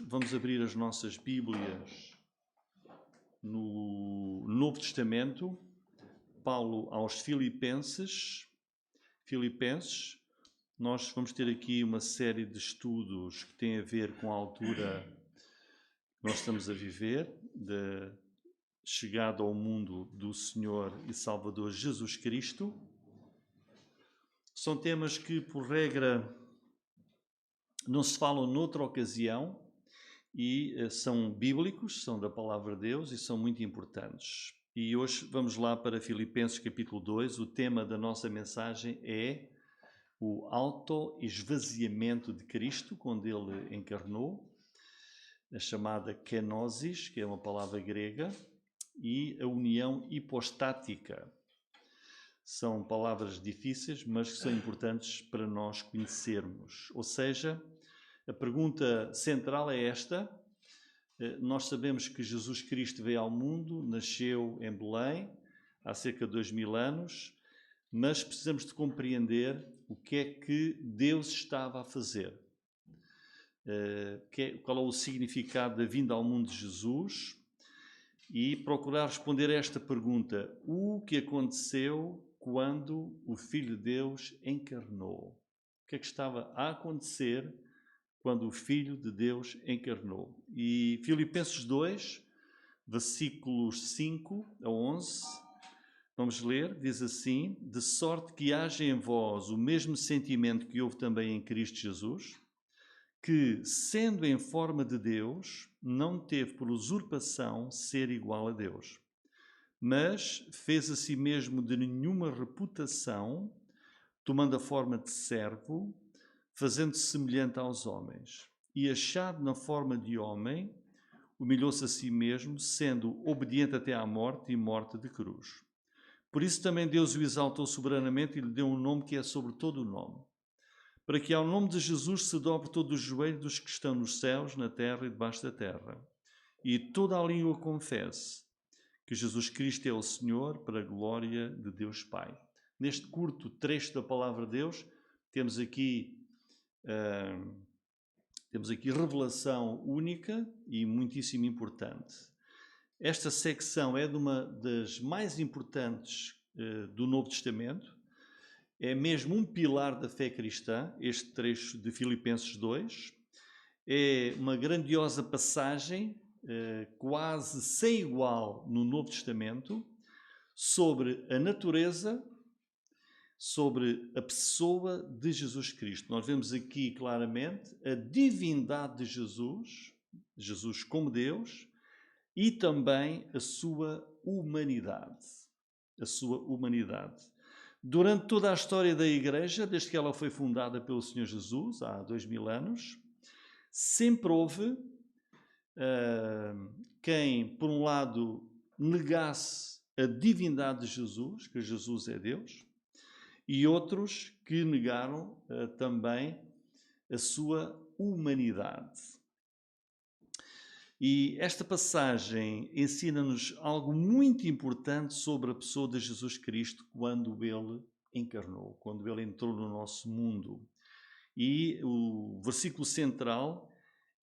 Vamos abrir as nossas Bíblias no Novo Testamento, Paulo aos Filipenses. Nós vamos ter aqui uma série de estudos que têm a ver com a altura que nós estamos a viver, da chegada ao mundo do Senhor e Salvador Jesus Cristo. São temas que, por regra, não se falam noutra ocasião, e são bíblicos, são da Palavra de Deus e são muito importantes. E hoje vamos lá para Filipenses capítulo 2. O tema da nossa mensagem é o auto-esvaziamento de Cristo, quando Ele encarnou, a chamada kenosis, que é uma palavra grega, e a união hipostática. São palavras difíceis, mas que são importantes para nós conhecermos. Ou seja, a pergunta central é esta. Nós sabemos que Jesus Cristo veio ao mundo, nasceu em Belém, há cerca de 2000 anos, mas precisamos de compreender o que é que Deus estava a fazer. Qual é o significado da vinda ao mundo de Jesus e procurar responder a esta pergunta: o que aconteceu quando o Filho de Deus encarnou? O que é que estava a acontecer quando o Filho de Deus encarnou? E Filipenses 2, versículos 5 a 11, vamos ler, diz assim: de sorte que haja em vós o mesmo sentimento que houve também em Cristo Jesus, que, sendo em forma de Deus, não teve por usurpação ser igual a Deus, mas fez a si mesmo de nenhuma reputação, tomando a forma de servo, fazendo-se semelhante aos homens, e achado na forma de homem, humilhou-se a si mesmo, sendo obediente até à morte e morte de cruz. Por isso também Deus o exaltou soberanamente e lhe deu um nome que é sobre todo o nome, para que ao nome de Jesus se dobre todo o joelho dos que estão nos céus, na terra e debaixo da terra, e toda a língua confesse que Jesus Cristo é o Senhor, para a glória de Deus Pai. Neste curto trecho da Palavra de Deus, temos aqui revelação única e muitíssimo importante. Esta secção é de uma das mais importantes do Novo Testamento. É mesmo um pilar da fé cristã, este trecho de Filipenses 2. É uma grandiosa passagem, quase sem igual no Novo Testamento, sobre a natureza, sobre a pessoa de Jesus Cristo. Nós vemos aqui claramente a divindade de Jesus, Jesus como Deus, e também a sua humanidade. A sua humanidade. Durante toda a história da Igreja, desde que ela foi fundada pelo Senhor Jesus, há 2000 anos, sempre houve quem, por um lado, negasse a divindade de Jesus, que Jesus é Deus, e outros que negaram também a sua humanidade. E esta passagem ensina-nos algo muito importante sobre a pessoa de Jesus Cristo quando Ele encarnou, quando Ele entrou no nosso mundo. E o versículo central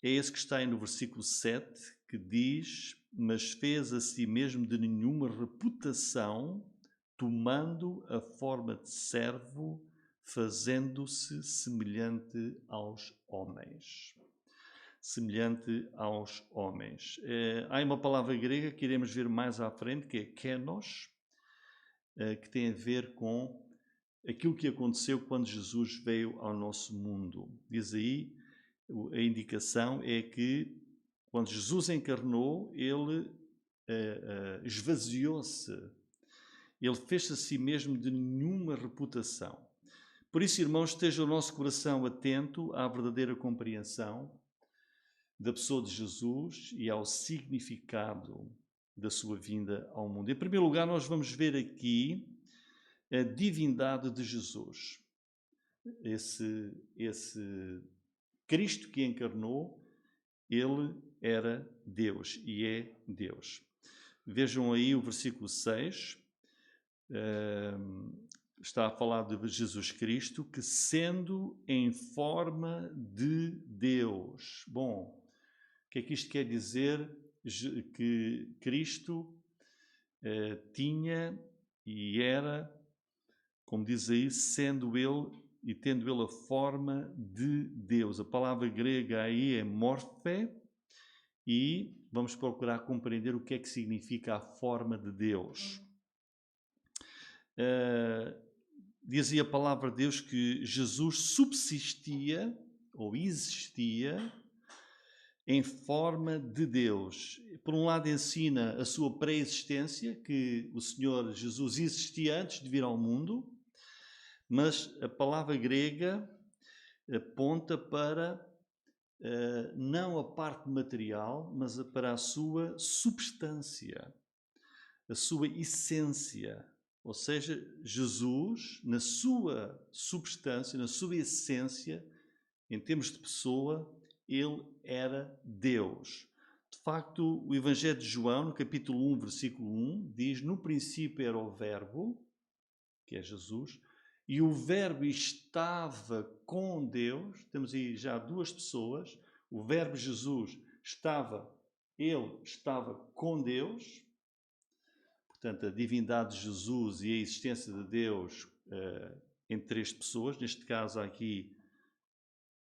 é esse que está aí no versículo 7, que diz: mas fez a si mesmo de nenhuma reputação, tomando a forma de servo, fazendo-se semelhante aos homens. Semelhante aos homens. Há uma palavra grega que iremos ver mais à frente, que é kenos, que tem a ver com aquilo que aconteceu quando Jesus veio ao nosso mundo. Diz aí, a indicação é que quando Jesus encarnou, Ele esvaziou-se. Ele fez-se a si mesmo de nenhuma reputação. Por isso, irmãos, esteja o nosso coração atento à verdadeira compreensão da pessoa de Jesus e ao significado da sua vinda ao mundo. Em primeiro lugar, nós vamos ver aqui a divindade de Jesus. Esse Cristo que encarnou, Ele era Deus e é Deus. Vejam aí o versículo 6. Está a falar de Jesus Cristo, que sendo em forma de Deus. Bom, que é que isto quer dizer? Que Cristo tinha e era, como diz aí, sendo ele e tendo ele a forma de Deus. A palavra grega aí é morfé, e vamos procurar compreender o que é que significa a forma de Deus. Dizia a palavra de Deus que Jesus subsistia ou existia em forma de Deus. Por um lado ensina a sua pré-existência, que o Senhor Jesus existia antes de vir ao mundo, mas a palavra grega aponta para não a parte material, mas para a sua substância, a sua essência. Ou seja, Jesus, na sua substância, na sua essência, em termos de pessoa, ele era Deus. De facto, o Evangelho de João, no capítulo 1, versículo 1, diz: no princípio era o Verbo, que é Jesus, e o Verbo estava com Deus. Temos aí já duas pessoas. O Verbo Jesus ele estava com Deus. Portanto, a divindade de Jesus e a existência de Deus em três pessoas. Neste caso aqui,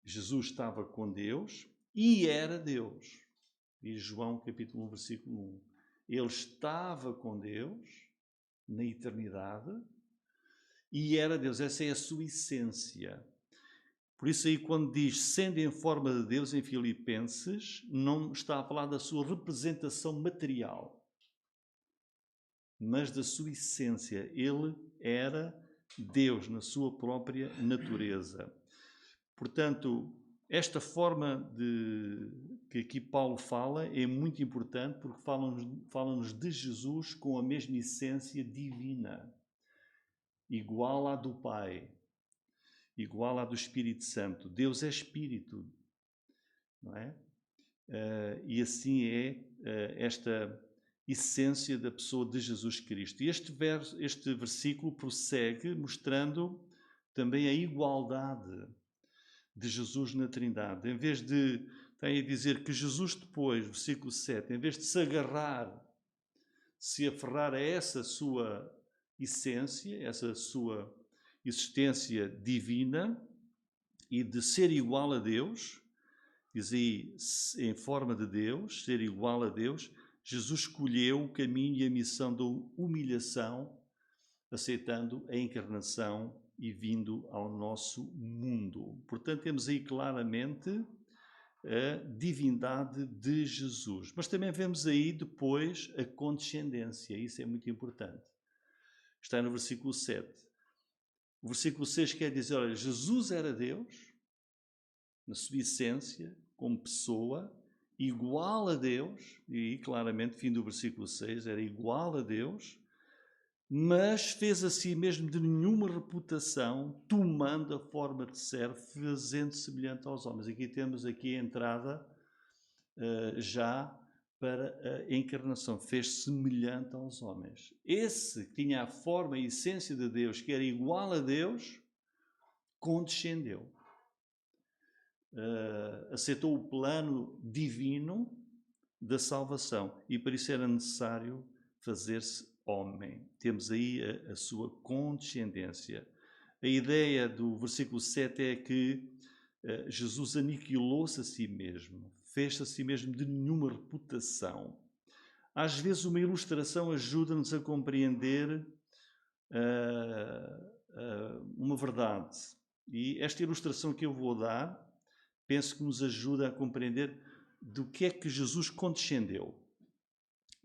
Jesus estava com Deus e era Deus. Diz João capítulo 1, versículo 1. Ele estava com Deus na eternidade e era Deus. Essa é a sua essência. Por isso aí quando diz sendo em forma de Deus em Filipenses, não está a falar da sua representação material, mas da sua essência. Ele era Deus na sua própria natureza. Portanto, esta forma que aqui Paulo fala é muito importante, porque fala-nos de Jesus com a mesma essência divina, igual à do Pai, igual à do Espírito Santo. Deus é Espírito, não é? E assim é esta essência da pessoa de Jesus Cristo. E este versículo prossegue mostrando também a igualdade de Jesus na Trindade. Em vez de, tem a dizer que Jesus depois, versículo 7, em vez de se aferrar a essa sua essência, essa sua existência divina e de ser igual a Deus, diz aí, em forma de Deus, ser igual a Deus, Jesus escolheu o caminho e a missão da humilhação, aceitando a encarnação e vindo ao nosso mundo. Portanto, temos aí claramente a divindade de Jesus. Mas também vemos aí depois a condescendência. Isso é muito importante. Está no versículo 7. O versículo 6 quer dizer, olha, Jesus era Deus, na sua essência, como pessoa, igual a Deus, e claramente, fim do versículo 6, era igual a Deus, mas fez a si mesmo de nenhuma reputação, tomando a forma de servo, fazendo semelhante aos homens. Aqui temos aqui a entrada já para a encarnação, fez semelhante aos homens. Esse que tinha a forma e a essência de Deus, que era igual a Deus, condescendeu. Aceitou o plano divino da salvação e para isso era necessário fazer-se homem. Temos aí a sua condescendência. A ideia do versículo 7 é que Jesus aniquilou-se a si mesmo, fez-se a si mesmo de nenhuma reputação. Às vezes uma ilustração ajuda-nos a compreender uma verdade. E esta ilustração que eu vou dar, penso que nos ajuda a compreender do que é que Jesus condescendeu.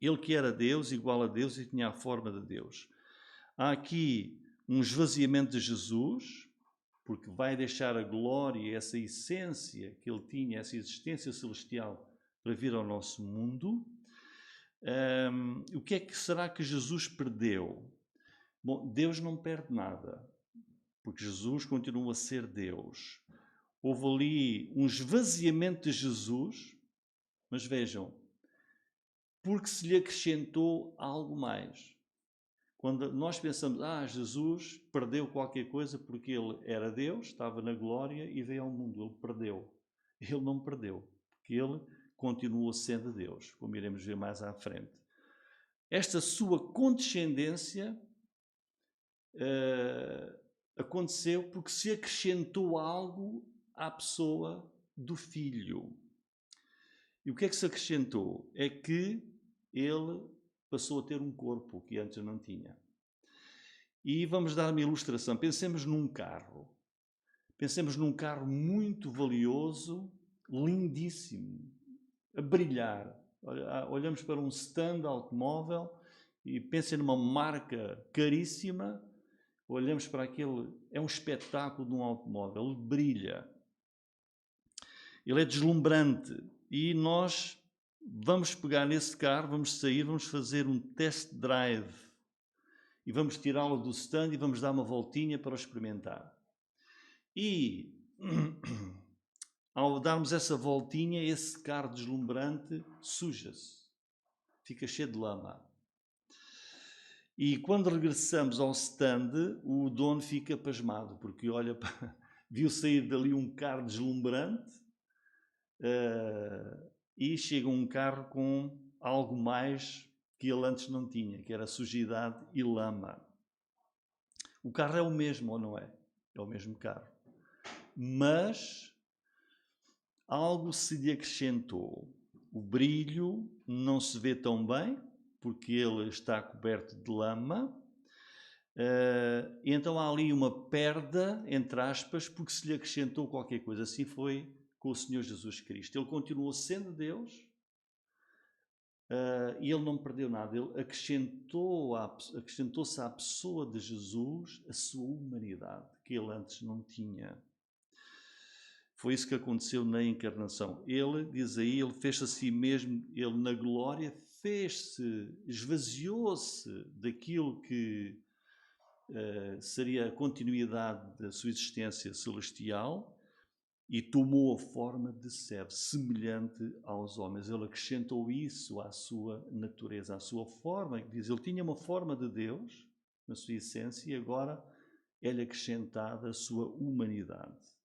Ele que era Deus, igual a Deus e tinha a forma de Deus. Há aqui um esvaziamento de Jesus, porque vai deixar a glória, essa essência que ele tinha, essa existência celestial, para vir ao nosso mundo. O que é que será que Jesus perdeu? Bom, Deus não perde nada, porque Jesus continua a ser Deus. Houve ali um esvaziamento de Jesus, mas vejam, porque se lhe acrescentou algo mais. Quando nós pensamos, Jesus perdeu qualquer coisa porque ele era Deus, estava na glória e veio ao mundo, ele perdeu. Ele não perdeu, porque ele continuou sendo Deus, como iremos ver mais à frente. Esta sua condescendência aconteceu porque se acrescentou algo à pessoa do Filho. E o que é que se acrescentou? É que ele passou a ter um corpo que antes não tinha. E vamos dar uma ilustração. Pensemos num carro. Pensemos num carro muito valioso, lindíssimo, a brilhar. Olhamos para um stand automóvel e pensem numa marca caríssima. Olhamos para aquele... É um espetáculo de um automóvel. Ele brilha. Ele é deslumbrante. E nós vamos pegar nesse carro, vamos sair, vamos fazer um test drive. E vamos tirá-lo do stand e vamos dar uma voltinha para o experimentar. E ao darmos essa voltinha, esse carro deslumbrante suja-se. Fica cheio de lama. E quando regressamos ao stand, o dono fica pasmado, porque olha, viu sair dali um carro deslumbrante e chega um carro com algo mais que ele antes não tinha, que era sujidade e lama. O carro é o mesmo, ou não é? É o mesmo carro. Mas algo se lhe acrescentou. O brilho não se vê tão bem, porque ele está coberto de lama. Então há ali uma perda, entre aspas, porque se lhe acrescentou qualquer coisa. Assim foi com o Senhor Jesus Cristo. Ele continuou sendo Deus e ele não perdeu nada. Ele acrescentou-se à pessoa de Jesus a sua humanidade, que ele antes não tinha. Foi isso que aconteceu na encarnação. Ele, diz aí, ele fez-se a si mesmo, ele na glória fez-se, esvaziou-se daquilo que seria a continuidade da sua existência celestial e tomou a forma de servo, semelhante aos homens. Ele acrescentou isso à sua natureza, à sua forma. Diz, ele tinha uma forma de Deus, na sua essência, e agora é-lhe acrescentada a sua humanidade.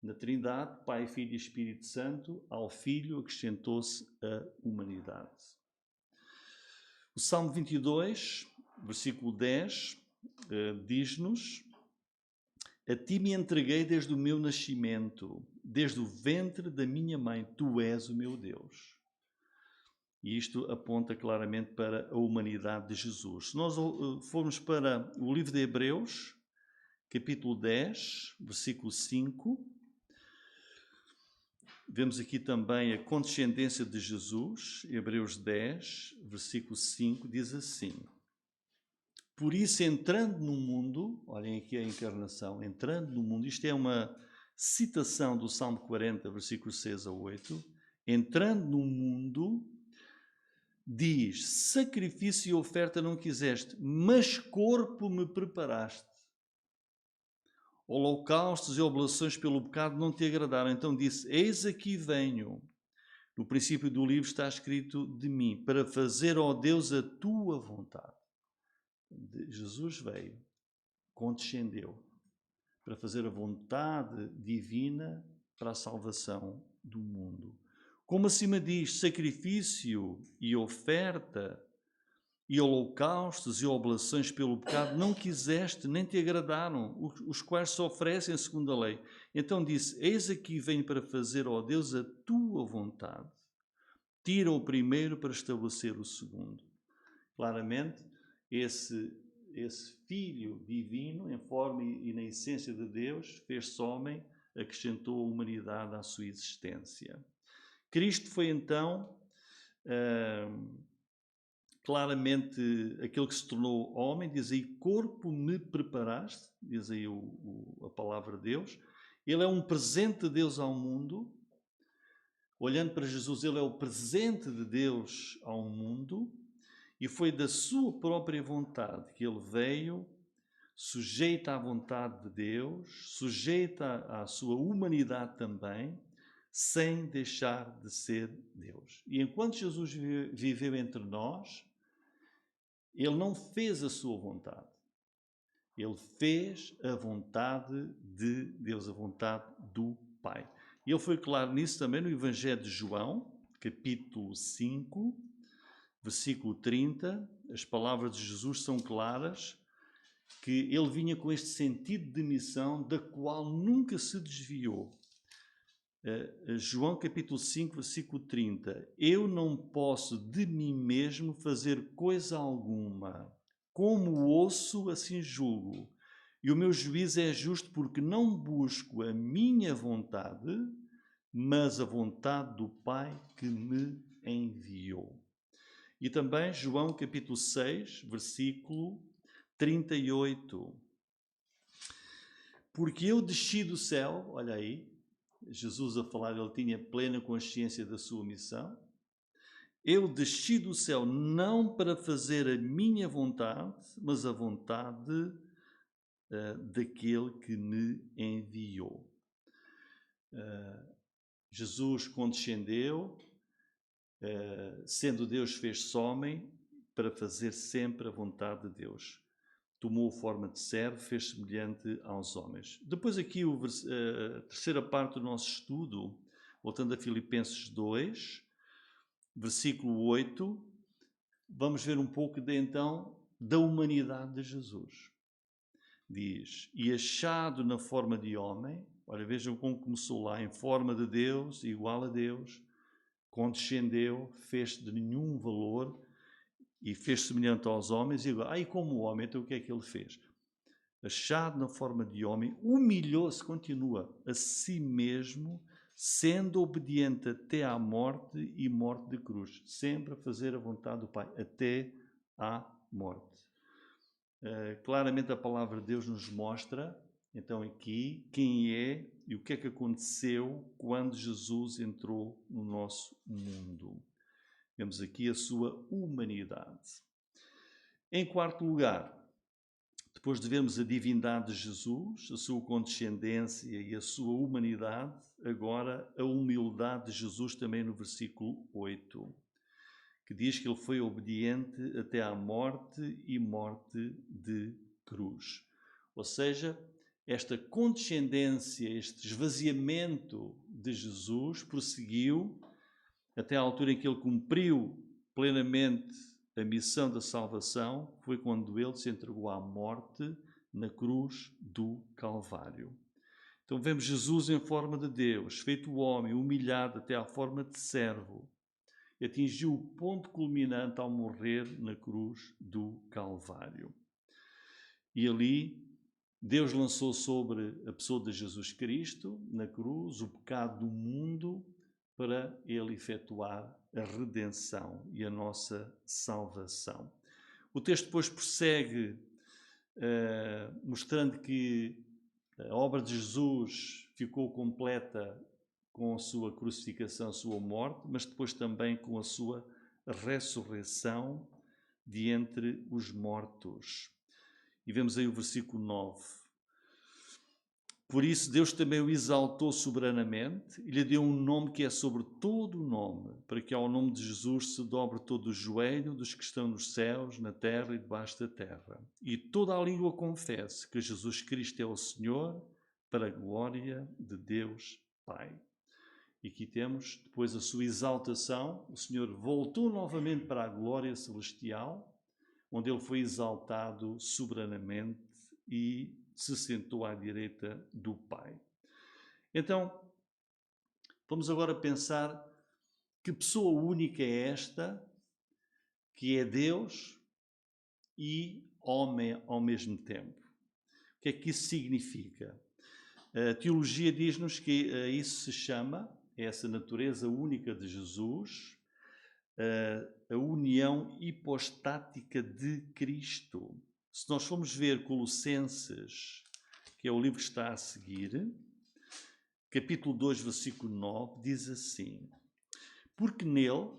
Na Trindade, Pai, Filho e Espírito Santo, ao Filho acrescentou-se a humanidade. O Salmo 22, versículo 10, diz-nos: a ti me entreguei desde o meu nascimento, desde o ventre da minha mãe, tu és o meu Deus. E isto aponta claramente para a humanidade de Jesus. Se nós formos para o livro de Hebreus, capítulo 10, versículo 5, vemos aqui também a condescendência de Jesus. Hebreus 10, versículo 5, diz assim: por isso, entrando no mundo, olhem aqui a encarnação, entrando no mundo, isto é uma citação do Salmo 40, versículos 6 a 8, entrando no mundo, diz, sacrifício e oferta não quiseste, mas corpo me preparaste. Holocaustos e oblações pelo pecado não te agradaram. Então disse, eis aqui venho. No princípio do livro está escrito de mim, para fazer, ó Deus, a tua vontade. Jesus veio, condescendeu, para fazer a vontade divina para a salvação do mundo. Como acima diz, sacrifício e oferta e holocaustos e oblações pelo pecado não quiseste, nem te agradaram, os quais se oferecem segundo a lei. Então disse, eis aqui venho para fazer, ó Deus, a tua vontade. Tira o primeiro para estabelecer o segundo. Claramente, esse Filho divino, em forma e na essência de Deus, fez-se homem, acrescentou a humanidade à sua existência. Cristo foi então claramente aquele que se tornou homem, diz aí, corpo me preparaste, diz aí a palavra de Deus. Ele é um presente de Deus ao mundo. Olhando para Jesus, ele é o presente de Deus ao mundo. E foi da sua própria vontade que ele veio, sujeita à vontade de Deus, sujeita à sua humanidade também, sem deixar de ser Deus. E enquanto Jesus viveu entre nós, ele não fez a sua vontade. Ele fez a vontade de Deus, a vontade do Pai. E ele foi claro nisso também no Evangelho de João, capítulo 5, versículo 30, as palavras de Jesus são claras, que ele vinha com este sentido de missão da qual nunca se desviou. João capítulo 5, versículo 30. Eu não posso de mim mesmo fazer coisa alguma. Como ouço, assim julgo. E o meu juízo é justo porque não busco a minha vontade, mas a vontade do Pai que me enviou. E também João capítulo 6, versículo 38. Porque eu desci do céu, olha aí, Jesus a falar, ele tinha plena consciência da sua missão. Eu desci do céu não para fazer a minha vontade, mas a vontade daquele que me enviou. Jesus condescendeu, sendo Deus fez-se homem para fazer sempre a vontade de Deus. Tomou forma de servo, fez semelhante aos homens. Depois aqui a terceira parte do nosso estudo, voltando a Filipenses 2, versículo 8, vamos ver um pouco então da humanidade de Jesus. Diz, e achado na forma de homem, olha, vejam como começou lá, em forma de Deus, igual a Deus, condescendeu, fez-se de nenhum valor, e fez semelhante aos homens, e agora, e como homem, então o que é que ele fez? Achado na forma de homem, humilhou-se, continua, a si mesmo, sendo obediente até à morte e morte de cruz. Sempre a fazer a vontade do Pai, até à morte. Claramente a palavra de Deus nos mostra, então aqui, quem é e o que é que aconteceu quando Jesus entrou no nosso mundo. Vemos aqui a sua humanidade. Em quarto lugar, depois de vermos a divindade de Jesus, a sua condescendência e a sua humanidade, agora a humildade de Jesus também no versículo 8, que diz que ele foi obediente até à morte e morte de cruz. Ou seja, esta condescendência, este esvaziamento de Jesus prosseguiu até à altura em que ele cumpriu plenamente a missão da salvação, foi quando ele se entregou à morte na cruz do Calvário. Então vemos Jesus em forma de Deus, feito homem, humilhado até à forma de servo, e atingiu o ponto culminante ao morrer na cruz do Calvário. E ali Deus lançou sobre a pessoa de Jesus Cristo, na cruz, o pecado do mundo, para ele efetuar a redenção e a nossa salvação. O texto depois prossegue mostrando que a obra de Jesus ficou completa com a sua crucificação, a sua morte, mas depois também com a sua ressurreição de entre os mortos. E vemos aí o versículo 9. Por isso Deus também o exaltou soberanamente e lhe deu um nome que é sobre todo o nome, para que ao nome de Jesus se dobre todo o joelho dos que estão nos céus, na terra e debaixo da terra. E toda a língua confesse que Jesus Cristo é o Senhor, para a glória de Deus Pai. E aqui temos depois a sua exaltação. O Senhor voltou novamente para a glória celestial, onde ele foi exaltado soberanamente e se sentou à direita do Pai. Então, vamos agora pensar que pessoa única é esta, que é Deus e homem ao mesmo tempo. O que é que isso significa? A teologia diz-nos que isso se chama, essa natureza única de Jesus, a união hipostática de Cristo. Se nós formos ver Colossenses, que é o livro que está a seguir, capítulo 2, versículo 9, diz assim: porque nele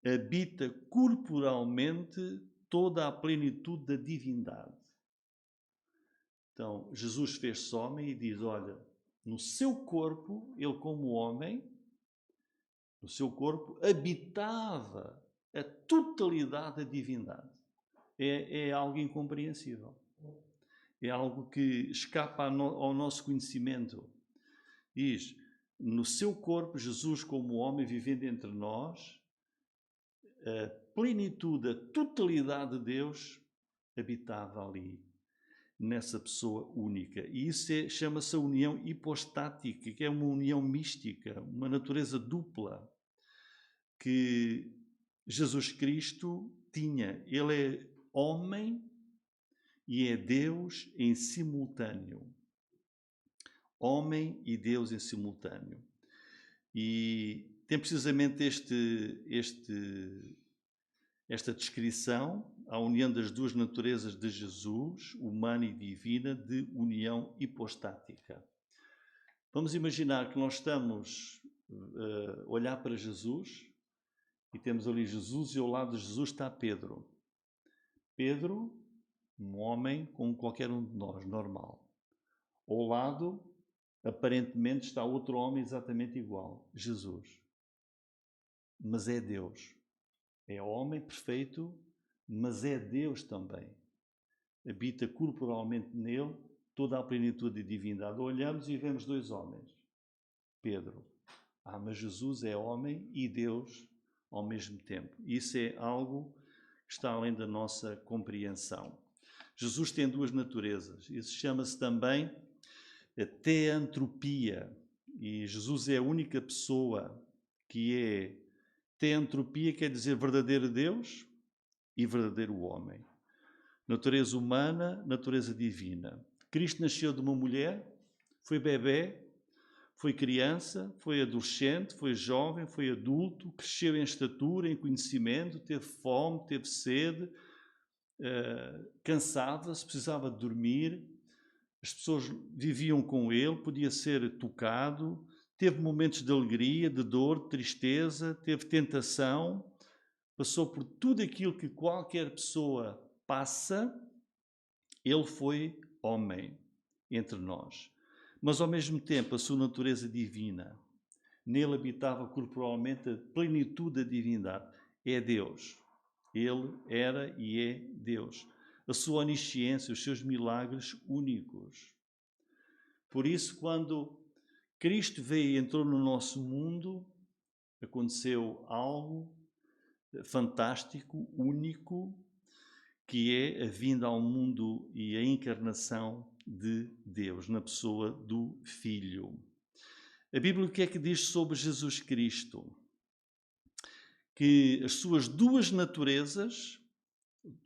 habita corporalmente toda a plenitude da divindade. Então, Jesus fez-se homem e diz, olha, no seu corpo, ele como homem, no seu corpo, habitava a totalidade da divindade. É algo incompreensível. É algo que escapa ao nosso conhecimento. Diz, no seu corpo, Jesus como homem vivendo entre nós, a plenitude, a totalidade de Deus habitava ali, nessa pessoa única. E isso chama-se a união hipostática, que é uma união mística, uma natureza dupla que Jesus Cristo tinha. Ele é homem e é Deus em simultâneo. Homem e Deus em simultâneo. E tem precisamente esta descrição, a união das duas naturezas de Jesus, humana e divina, de união hipostática. Vamos imaginar que nós estamos a olhar para Jesus e temos ali Jesus e ao lado de Jesus está Pedro. Pedro, um homem como qualquer um de nós, normal. Ao lado, aparentemente, está outro homem exatamente igual, Jesus. Mas é Deus. É homem perfeito, mas é Deus também. Habita corporalmente nele toda a plenitude de divindade. Olhamos e vemos dois homens. Pedro. Mas Jesus é homem e Deus ao mesmo tempo. Isso é algo que está além da nossa compreensão. Jesus tem duas naturezas. Isso chama-se também a teantropia. E Jesus é a única pessoa que é teantropia, quer dizer verdadeiro Deus e verdadeiro homem. Natureza humana, natureza divina. Cristo nasceu de uma mulher, foi bebé, foi criança, foi adolescente, foi jovem, foi adulto, cresceu em estatura, em conhecimento, teve fome, teve sede, cansava-se, precisava de dormir. As pessoas viviam com ele, podia ser tocado, teve momentos de alegria, de dor, de tristeza, teve tentação, passou por tudo aquilo que qualquer pessoa passa. Ele foi homem entre nós. Mas ao mesmo tempo a sua natureza divina. Nele habitava corporalmente a plenitude da divindade. É Deus. Ele era e é Deus. A sua onisciência, os seus milagres únicos. Por isso, quando Cristo veio e entrou no nosso mundo, aconteceu algo fantástico, único, que é a vinda ao mundo e a encarnação de Deus, na pessoa do Filho. A Bíblia o que é que diz sobre Jesus Cristo? Que as suas duas naturezas,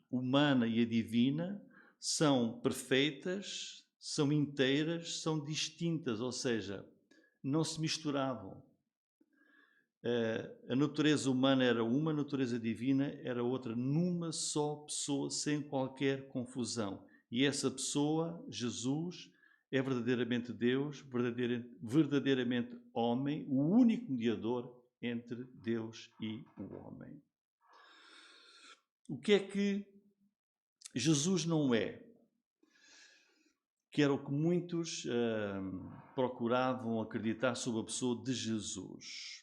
humana e a divina, são perfeitas, são inteiras, são distintas, ou seja, não se misturavam. A natureza humana era uma, a natureza divina era outra, numa só pessoa, sem qualquer confusão. E essa pessoa, Jesus, é verdadeiramente Deus, verdadeiramente homem, o único mediador entre Deus e o homem. O que é que Jesus não é? Que era o que muitos procuravam acreditar sobre a pessoa de Jesus.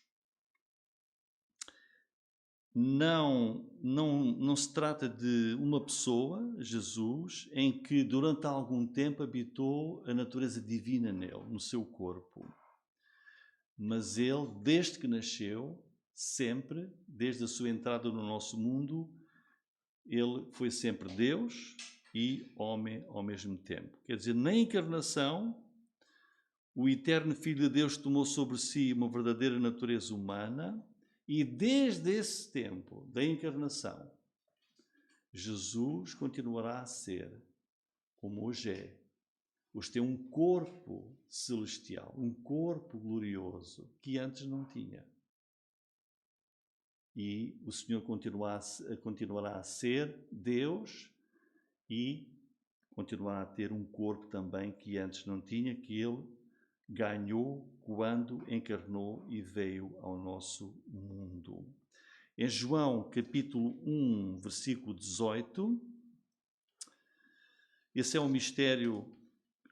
Não se trata de uma pessoa, Jesus, em que durante algum tempo habitou a natureza divina nele, no seu corpo. Mas ele, desde que nasceu, sempre, desde a sua entrada no nosso mundo, ele foi sempre Deus e homem ao mesmo tempo. Quer dizer, na encarnação, o eterno Filho de Deus tomou sobre si uma verdadeira natureza humana. E desde esse tempo da encarnação, Jesus continuará a ser como hoje é. Hoje tem um corpo celestial, um corpo glorioso que antes não tinha. E o Senhor continuará a ser Deus e continuará a ter um corpo também que antes não tinha, que Ele ganhou quando encarnou e veio ao nosso mundo. Em João capítulo 1, versículo 18, esse é um mistério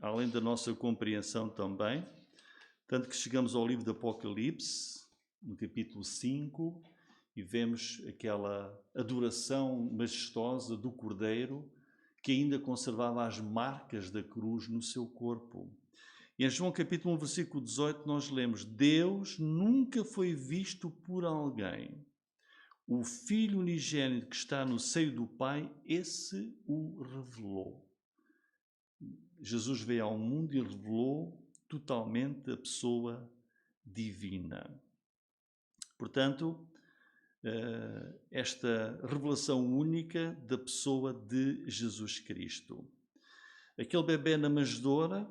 além da nossa compreensão também, tanto que chegamos ao livro do Apocalipse, no capítulo 5, e vemos aquela adoração majestosa do Cordeiro, que ainda conservava as marcas da cruz no seu corpo. E em João capítulo 1, versículo 18, nós lemos: Deus nunca foi visto por alguém. O Filho unigênito que está no seio do Pai, esse o revelou. Jesus veio ao mundo e revelou totalmente a pessoa divina. Portanto, esta revelação única da pessoa de Jesus Cristo. Aquele bebê na manjedoura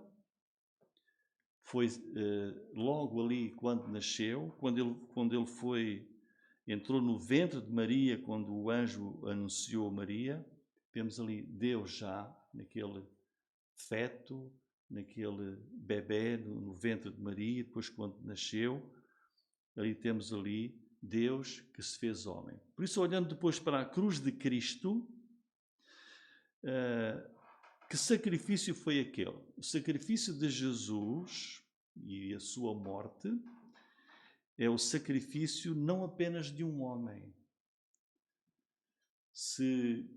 foi logo ali quando nasceu, quando ele entrou no ventre de Maria, quando o anjo anunciou a Maria, temos ali Deus já naquele feto, naquele bebê no ventre de Maria, depois quando nasceu, ali temos ali Deus que se fez homem. Por isso, olhando depois para a cruz de Cristo, que sacrifício foi aquele? O sacrifício de Jesus e a sua morte é o sacrifício não apenas de um homem. Se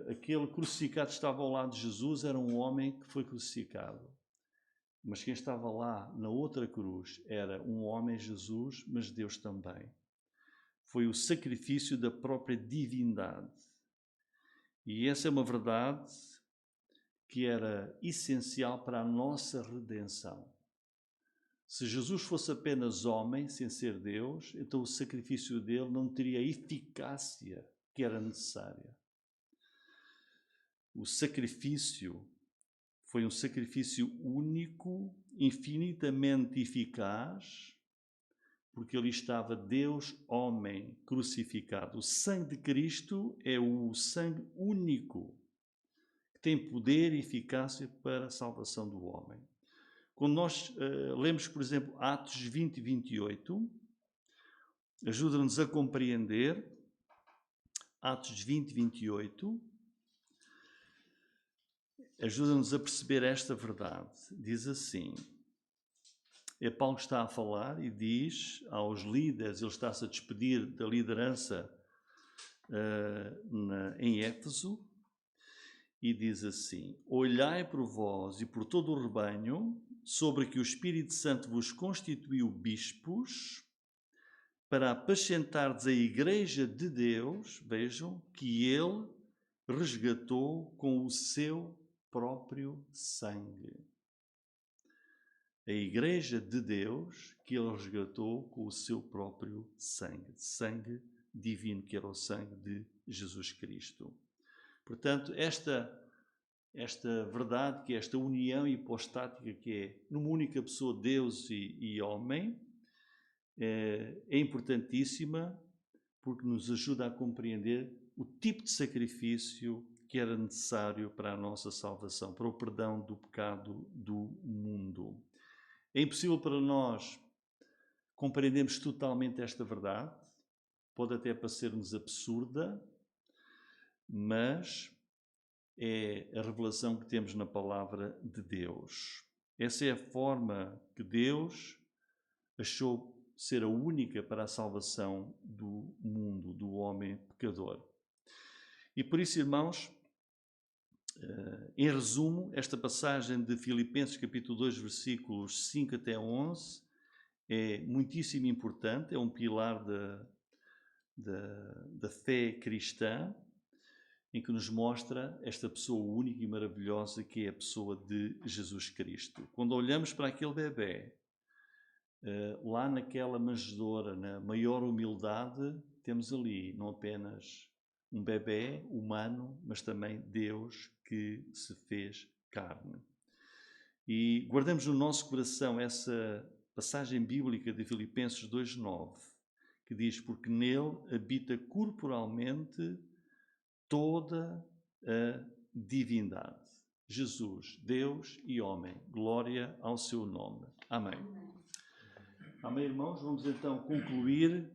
aquele crucificado estava ao lado de Jesus, era um homem que foi crucificado. Mas quem estava lá na outra cruz era um homem, Jesus, mas Deus também. Foi o sacrifício da própria divindade. E essa é uma verdade que era essencial para a nossa redenção. Se Jesus fosse apenas homem, sem ser Deus, então o sacrifício dele não teria a eficácia que era necessária. O sacrifício foi um sacrifício único, infinitamente eficaz, porque ali estava Deus, homem, crucificado. O sangue de Cristo é o sangue único que tem poder e eficácia para a salvação do homem. Quando nós lemos, por exemplo, Atos 20 e 28, ajuda-nos a compreender, Atos 20 e 28, ajuda-nos a perceber esta verdade. Diz assim, Paulo está a falar e diz aos líderes, ele está-se a despedir da liderança em Éfeso, e diz assim: olhai por vós e por todo o rebanho, sobre que o Espírito Santo vos constituiu bispos, para apacentardes a igreja de Deus, vejam, que ele resgatou com o seu próprio sangue. A igreja de Deus que ele resgatou com o seu próprio sangue divino, que era o sangue de Jesus Cristo. Portanto, esta verdade, que é esta união hipostática, que é numa única pessoa Deus e homem, é importantíssima, porque nos ajuda a compreender o tipo de sacrifício que era necessário para a nossa salvação, para o perdão do pecado do mundo. É impossível para nós compreendermos totalmente esta verdade, pode até parecer-nos absurda, mas é a revelação que temos na palavra de Deus. Essa é a forma que Deus achou ser a única para a salvação do mundo, do homem pecador. E por isso, irmãos, em resumo, esta passagem de Filipenses capítulo 2, versículos 5 até 11, é muitíssimo importante, é um pilar da fé cristã, em que nos mostra esta pessoa única e maravilhosa que é a pessoa de Jesus Cristo. Quando olhamos para aquele bebê, lá naquela manjedoura, na maior humildade, temos ali não apenas um bebê humano, mas também Deus que se fez carne. E guardamos no nosso coração essa passagem bíblica de Filipenses 2:9, que diz: porque nele habita corporalmente toda a divindade. Jesus, Deus e homem, glória ao seu nome. Amém. Amém, irmãos? Vamos então concluir